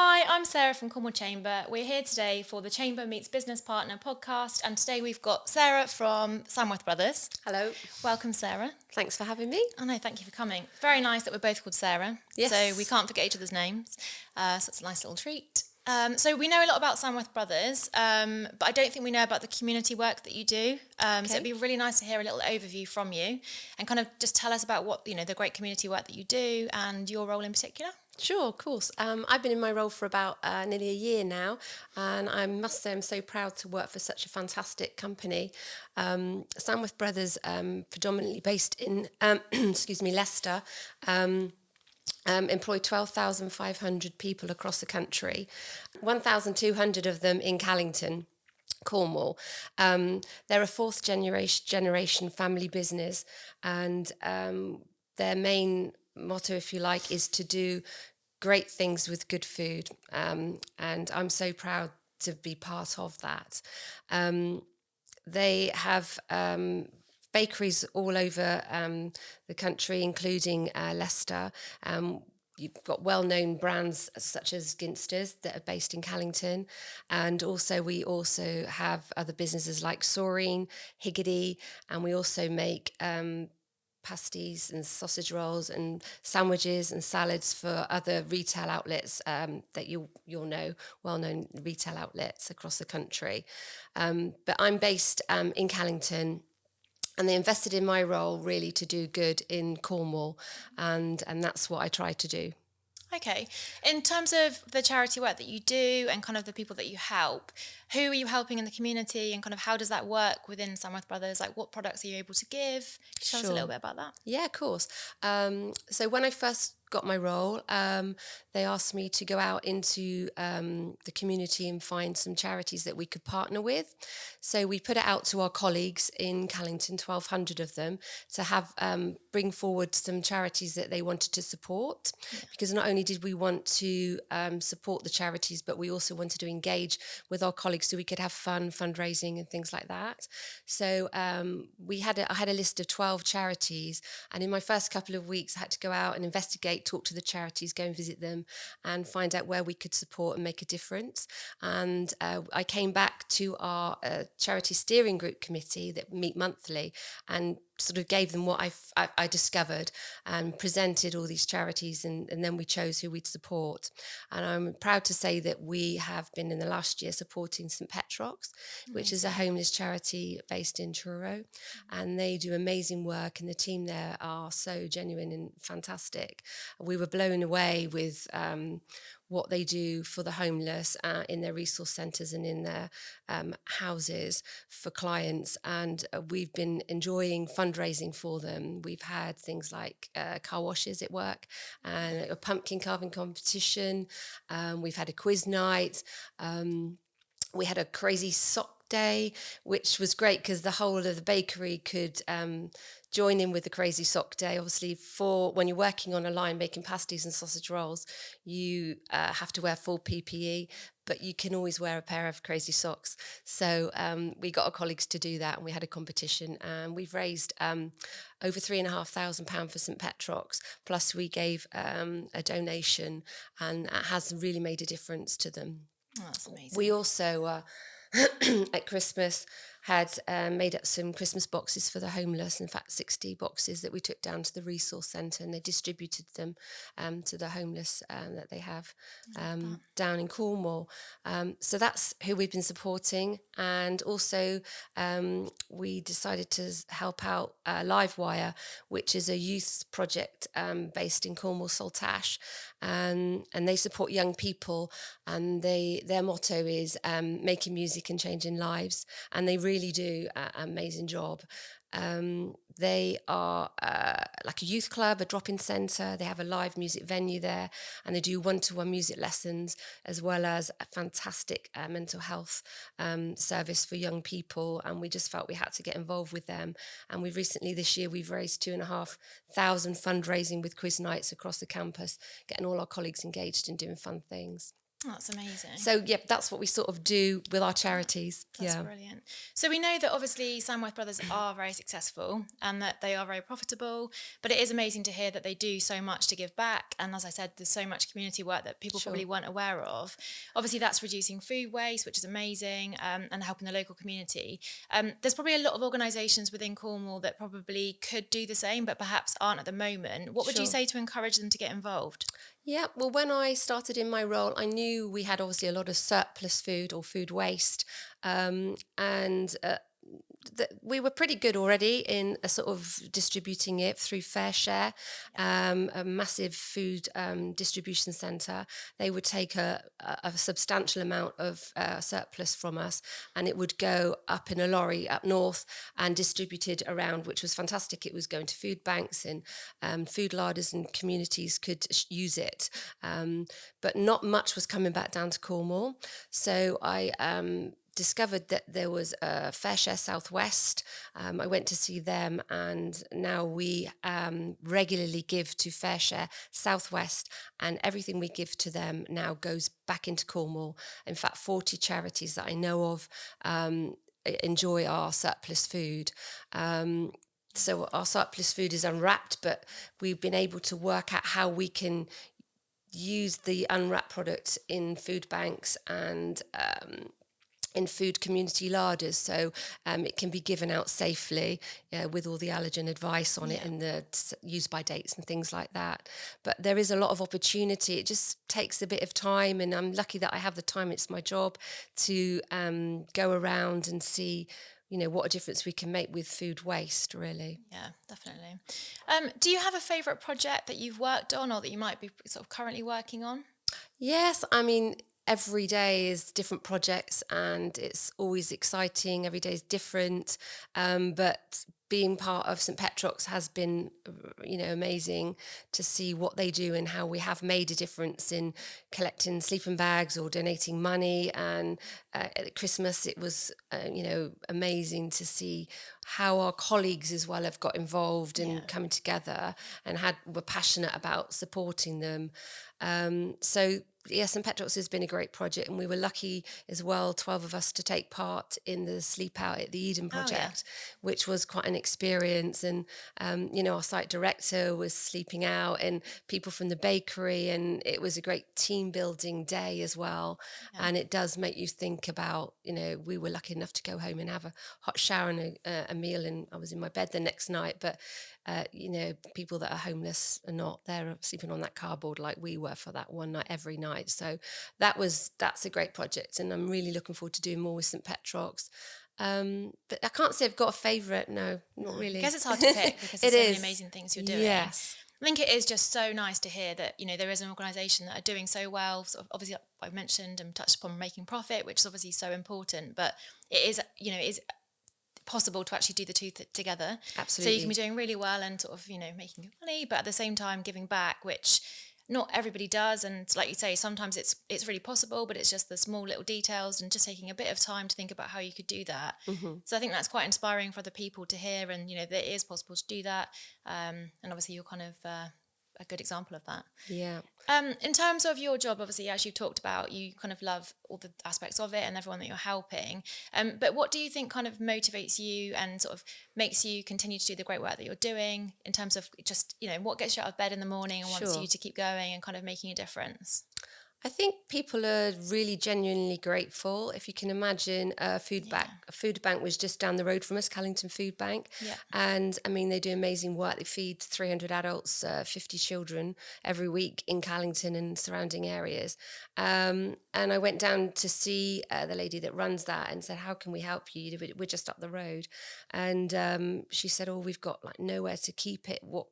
Hi, I'm Sarah from Cornwall Chamber. We're here today for the Chamber Meets Business Partner podcast, and today we've got Sarah from Samworth Brothers. Hello. Welcome, Sarah. Thanks for having me. Oh no, thank you for coming. Very nice that we're both called Sarah, Yes. so we can't forget each other's names. So it's a nice little treat. So we know a lot about Samworth Brothers, but I don't think we know about the community work that you do. So it'd be really nice to hear a little overview from you and kind of just tell us about what, the great community work that you do and your role in particular. Sure, of course. I've been in my role for about nearly a year now, and I must say I'm so proud to work for such a fantastic company. Samworth Brothers, predominantly based in, Leicester, employ 12,500 people across the country, 1,200 of them in Callington, Cornwall. They're a fourth generation family business, and their main motto, if you like, is to do great things with good food. And I'm so proud to be part of that. They have bakeries all over the country, including Leicester. You've got well-known brands such as Ginsters that are based in Callington, and we also have other businesses like Saurine, Higgedy, and we also make pasties and sausage rolls and sandwiches and salads for other retail outlets that you'll know, well-known retail outlets across the country. But I'm based in Callington. And they invested in my role really to do good in Cornwall, and that's what I try to do. Okay. In terms of the charity work that you do and kind of the people that you help, who are you helping in the community and kind of how does that work within Samworth Brothers? Like what products are you able to give? Tell us a little bit about that. Yeah, of course. So when I first got my role, they asked me to go out into the community and find some charities that we could partner with. So we put it out to our colleagues in Callington, 1,200 of them, to have bring forward some charities that they wanted to support. Yeah. Because not only did we want to support the charities, but we also wanted to engage with our colleagues so we could have fun, fundraising and things like that. So I had a list of 12 charities, and in my first couple of weeks I had to go out and investigate, talk to the charities, go and visit them and find out where we could support and make a difference. And I came back to our charity steering group committee that meet monthly and sort of gave them what I discovered and presented all these charities, and then we chose who we'd support. And I'm proud to say that we have been in the last year supporting St Petrox, which is a homeless charity based in Truro, and they do amazing work, and the team there are so genuine and fantastic. We were blown away with what they do for the homeless in their resource centres and in their houses for clients. And we've been enjoying fundraising for them. We've had things like car washes at work and a pumpkin carving competition. We've had a quiz night. We had a crazy sock day, which was great because the whole of the bakery could join in with the crazy sock day. Obviously, for when you're working on a line making pasties and sausage rolls, you have to wear full PPE, but you can always wear a pair of crazy socks. So we got our colleagues to do that, and we had a competition, and we've raised over £3,500 for St Petrox, plus we gave a donation, and it has really made a difference to them. Oh, that's amazing. We also at Christmas had made up some Christmas boxes for the homeless, in fact 60 boxes that we took down to the resource centre, and they distributed them to the homeless that they have down in Cornwall. So that's who we've been supporting, and also we decided to help out Livewire, which is a youth project based in Cornwall, Saltash, and they support young people, and their motto is making music and changing lives, and they really do an amazing job. They are like a youth club, a drop-in centre. They have a live music venue there, and they do one-to-one music lessons, as well as a fantastic mental health service for young people. And we just felt we had to get involved with them. And we've recently, this year, we've raised 2,500 fundraising with quiz nights across the campus, getting all our colleagues engaged and doing fun things. That's amazing. So, yeah, that's what we sort of do with our charities. That's Yeah. brilliant. So we know that obviously Samworth Brothers are very successful and that they are very profitable, but it is amazing to hear that they do so much to give back. And as I said, there's so much community work that people Sure. probably weren't aware of. Obviously, that's reducing food waste, which is amazing, and helping the local community. There's probably a lot of organisations within Cornwall that probably could do the same, but perhaps aren't at the moment. What would you Sure. say to encourage them to get involved? Yeah, well, when I started in my role, I knew we had obviously a lot of surplus food or food waste, and we were pretty good already in sort of distributing it through Fair Share, a massive food distribution centre. They would take a substantial amount of surplus from us, and it would go up in a lorry up north and distributed around, which was fantastic. It was going to food banks, and food larders and communities could use it. But not much was coming back down to Cornwall. So I discovered that there was a Fair Share Southwest. I went to see them, and now we regularly give to Fair Share Southwest, and everything we give to them now goes back into Cornwall. In fact, 40 charities that I know of enjoy our surplus food. So our surplus food is unwrapped, but we've been able to work out how we can use the unwrapped product in food banks and in food community larders, so it can be given out safely with all the allergen advice on it and the use by dates and things like that. But there is a lot of opportunity. It just takes a bit of time, and I'm lucky that I have the time. It's my job to go around and see, what a difference we can make with food waste, really. Yeah, definitely. Do you have a favourite project that you've worked on or that you might be sort of currently working on? Yes, I mean, every day is different projects, and it's always exciting. Every day is different. But being part of St. Petrock's has been, amazing to see what they do and how we have made a difference in collecting sleeping bags or donating money. And at Christmas, it was, amazing to see how our colleagues as well have got involved and coming together and were passionate about supporting them. So yes, St. Petrock's has been a great project, and we were lucky as well, 12 of us, to take part in the Sleep Out at the Eden project, which was quite an experience. And, our site director was sleeping out, and people from the bakery, and it was a great team building day as well. And it does make you think about, we were lucky enough to go home and have a hot shower and a meal, and I was in my bed the next night. But people that are homeless are not. They're sleeping on that cardboard like we were for that one night every night. So that's a great project, and I'm really looking forward to doing more with St. Petrock's. But I can't say I've got a favourite. No, not really. I guess it's hard to pick because there's so many amazing things you're doing. Yes. I think it is just so nice to hear that, there is an organisation that are doing so well. Sort of obviously, I've mentioned and touched upon making profit, which is obviously so important, but it is, it is possible to actually do the two together. Absolutely. So you can be doing really well and sort of, making good money, but at the same time giving back, which not everybody does. And like you say, sometimes it's really possible, but it's just the small little details and just taking a bit of time to think about how you could do that. So I think that's quite inspiring for other people to hear, and that it is possible to do that. And obviously you're kind of a good example of that. Yeah. In terms of your job, obviously, as you talked about, you kind of love all the aspects of it and everyone that you're helping. But what do you think kind of motivates you and sort of makes you continue to do the great work that you're doing in terms of just, what gets you out of bed in the morning and wants you to keep going and kind of making a difference? I think people are really genuinely grateful. If you can imagine, a food bank was just down the road from us, Callington Food Bank. Yeah. And I mean, they do amazing work. They feed 300 adults, 50 children every week in Callington and surrounding areas. And I went down to see the lady that runs that and said, how can we help you? We're just up the road. And she said, oh, we've got like nowhere to keep it. What,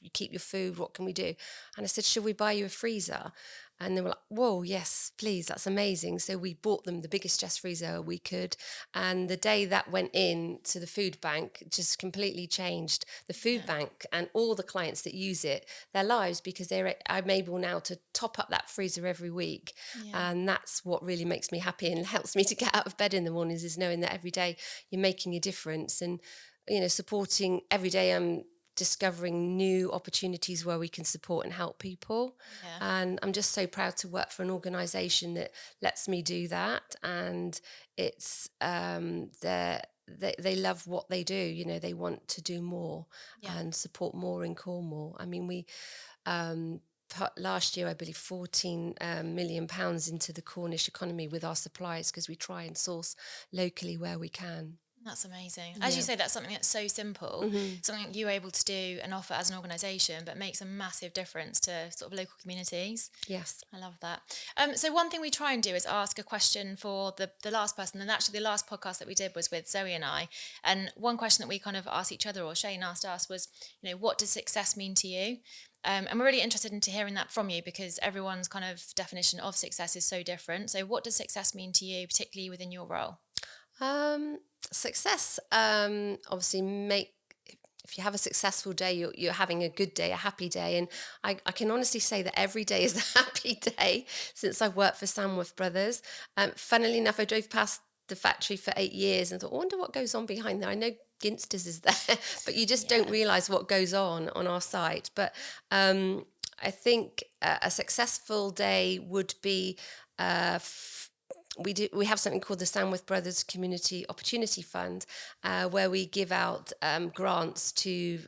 you keep your food, what can we do? And I said, should we buy you a freezer? And they were like, whoa, yes, please, that's amazing. So we bought them the biggest chest freezer we could. And the day that went in to the food bank just completely changed the food bank and all the clients that use it, their lives, because I'm able now to top up that freezer every week. And that's what really makes me happy and helps me to get out of bed in the mornings, is knowing that every day you're making a difference. And, supporting every day, I'm discovering new opportunities where we can support and help people. Yeah. And I'm just so proud to work for an organisation that lets me do that. And it's they love what they do. You know, they want to do more Yeah. and support more in Cornwall. I mean, we put last year, I believe, 14 million pounds into the Cornish economy with our supplies, because we try and source locally where we can. That's amazing. As you Yeah. say, that's something that's so simple, something you're able to do and offer as an organisation, but makes a massive difference to sort of local communities. Yes. I love that. So one thing we try and do is ask a question for the last person, and actually the last podcast that we did was with Zoe and I. And one question that we kind of asked each other, or Shane asked us, was, you know, what does success mean to you? And we're really interested into hearing that from you, because everyone's kind of definition of success is so different. So what does success mean to you, particularly within your role? Success, obviously, if you have a successful day, you're having a good day, a happy day. And I can honestly say that every day is a happy day since I've worked for Samworth Brothers. Funnily enough, I drove past the factory for 8 years and thought, I wonder what goes on behind there. I know Ginsters is there, but you just don't Yeah. realise what goes on our site. But I think a successful day would be we have something called the Samworth Brothers Community Opportunity Fund, where we give out grants to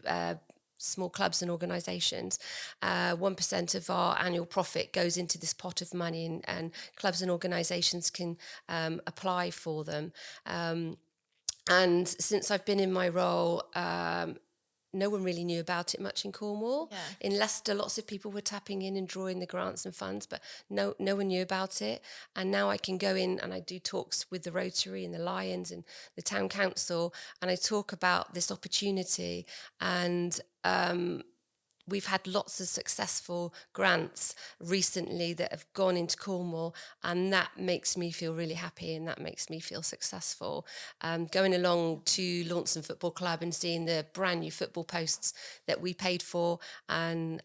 small clubs and organisations. 1% of our annual profit goes into this pot of money, and clubs and organisations can apply for them. And since I've been in my role, no one really knew about it much in Cornwall. Yeah. In Leicester, lots of people were tapping in and drawing the grants and funds, but no one knew about it. And now I can go in and I do talks with the Rotary and the Lions and the Town Council, and I talk about this opportunity. And we've had lots of successful grants recently that have gone into Cornwall, and that makes me feel really happy, and that makes me feel successful. Going along to Launceston Football Club and seeing the brand new football posts that we paid for, and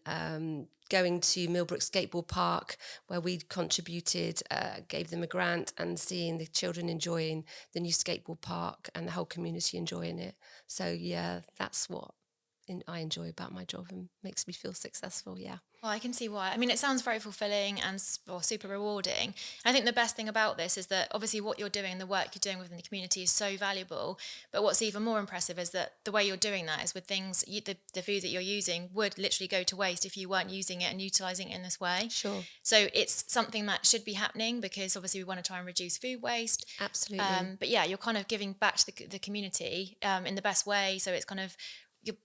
going to Millbrook Skateboard Park, where we contributed, gave them a grant, and seeing the children enjoying the new skateboard park and the whole community enjoying it. So yeah, that's what I enjoy about my job and makes me feel successful. Yeah. Well, I can see why. I mean, it sounds very fulfilling and super rewarding. And I think the best thing about this is that obviously what you're doing and the work you're doing within the community is so valuable. But what's even more impressive is that the way you're doing that is with things, the food that you're using would literally go to waste if you weren't using it and utilising it in this way. Sure. So it's something that should be happening, because obviously we want to try and reduce food waste. Absolutely. But yeah, you're kind of giving back to the community in the best way. So it's kind of,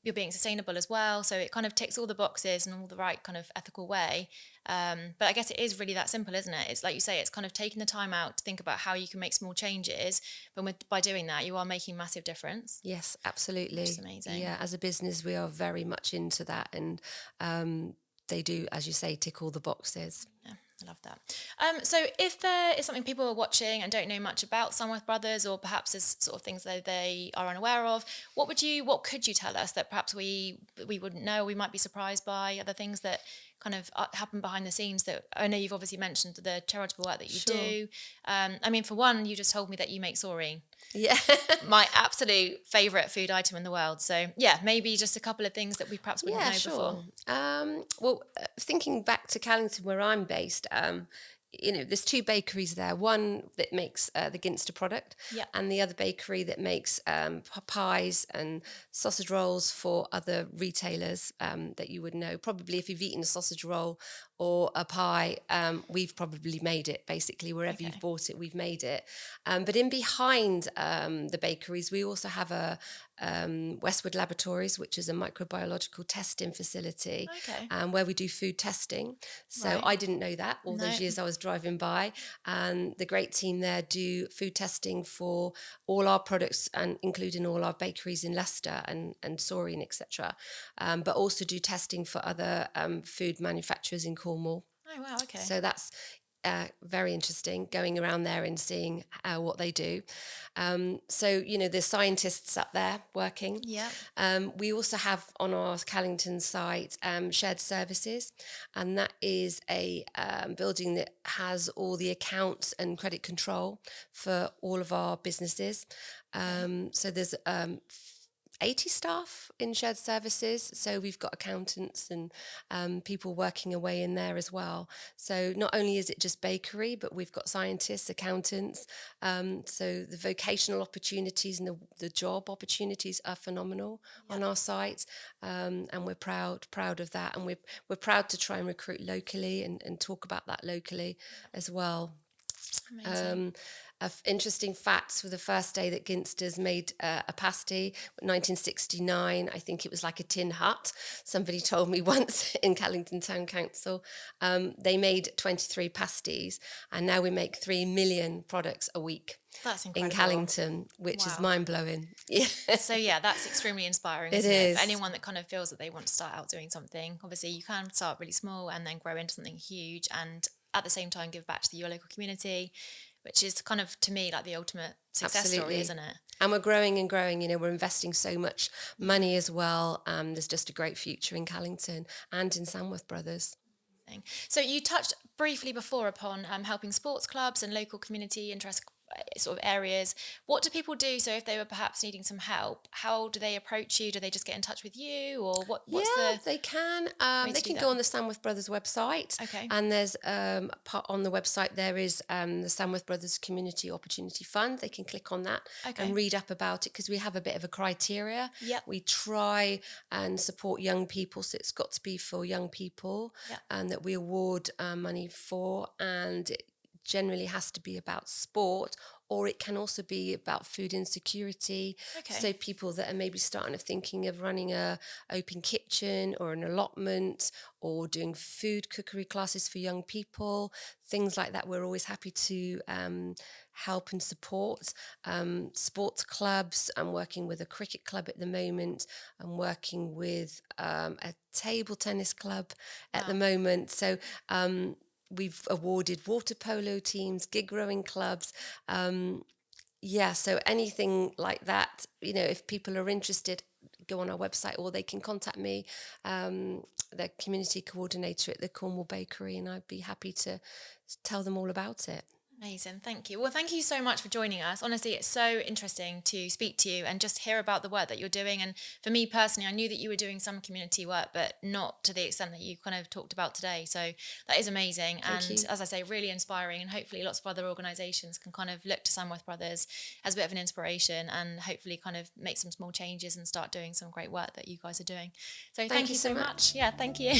you're being sustainable as well, so it kind of ticks all the boxes in all the right kind of ethical way. But I guess it is really that simple, isn't it? It's like you say, it's kind of taking the time out to think about how you can make small changes, but by doing that you are making massive difference. Yes, absolutely. Which is amazing. Yeah, as a business we are very much into that, and they do, as you say, tick all the boxes. Yeah, I love that. So if there is something people are watching and don't know much about Samworth Brothers, or perhaps there's sort of things that they are unaware of, what could you tell us that perhaps we wouldn't know, we might be surprised by? Other things that kind of happen behind the scenes that I know you've obviously mentioned, the charitable work that you Sure. do. I mean, for one, you just told me that you make saurine. Yeah. My absolute favourite food item in the world. So yeah, maybe just a couple of things that we perhaps wouldn't know before. Well, thinking back to Callington, where I'm based, there's two bakeries there. One that makes the Ginster product, Yeah. and the other bakery that makes pies and sausage rolls for other retailers that you would know. Probably if you've eaten a sausage roll or a pie, we've probably made it. Basically, wherever you've bought it, we've made it. But in behind the bakeries, we also have a Westwood Laboratories, which is a microbiological testing facility, where we do food testing. So Right. I didn't know that all those No. years I was driving by, and the great team there do food testing for all our products, and including all our bakeries in Leicester and Saurine, etc. But also do testing for other food manufacturers in Cornwall. Oh wow, okay. So that's very interesting, going around there and seeing what they do. So, there's scientists up there working. Yeah. We also have on our Callington site shared services, and that is a building that has all the accounts and credit control for all of our businesses. So there's 80 staff in shared services. So we've got accountants and people working away in there as well. So not only is it just bakery, but we've got scientists, accountants. So the vocational opportunities and the job opportunities are phenomenal on our site. And we're proud of that. And we're proud to try and recruit locally and talk about that locally as well. Amazing. Interesting facts for the first day that Ginsters made a pasty, 1969. I think it was like a tin hut. Somebody told me once in Callington Town Council. They made 23 pasties, and now we make 3 million products a week. That's In incredible. Callington, which is Wow. mind-blowing. Yeah. So yeah, that's extremely inspiring, It isn't it? is. For anyone that kind of feels that they want to start out doing something. Obviously, you can start really small and then grow into something huge, and at the same time give back to your local community, which is kind of, to me, like the ultimate success story, isn't it? And we're growing and growing. We're investing so much money as well. There's just a great future in Callington and in Samworth Brothers. So you touched briefly before upon helping sports clubs and local community interest sort of areas. What do people do? So if they were perhaps needing some help, how do they approach you? Do they just get in touch with you, or what's the They can. way They to do can that? go on the Samworth Brothers website. Okay. And there's part on the website, there is the Samworth Brothers Community Opportunity Fund. They can click on that Okay. and read up about it, because we have a bit of a criteria. Yep. We try and support young people, so it's got to be for young people, Yep. and that we award money for, and it generally has to be about sport, or it can also be about food insecurity. Okay. So people that are maybe starting to thinking of running a open kitchen or an allotment, or doing food cookery classes for young people, things like that, we're always happy to help and support. Sports clubs, I'm working with a cricket club at the moment. I'm working with a table tennis club at the moment. So we've awarded water polo teams, gig rowing clubs. So anything like that, if people are interested, go on our website, or they can contact me, the community coordinator at the Cornwall Bakery, and I'd be happy to tell them all about it. Amazing. Thank you. Well, thank you so much for joining us. Honestly, it's so interesting to speak to you and just hear about the work that you're doing. And for me personally, I knew that you were doing some community work, but not to the extent that you kind of talked about today. So that is amazing. Thank you. As I say, really inspiring. And hopefully lots of other organisations can kind of look to Samworth Brothers as a bit of an inspiration, and hopefully kind of make some small changes and start doing some great work that you guys are doing. So thank you so much. Yeah, thank you.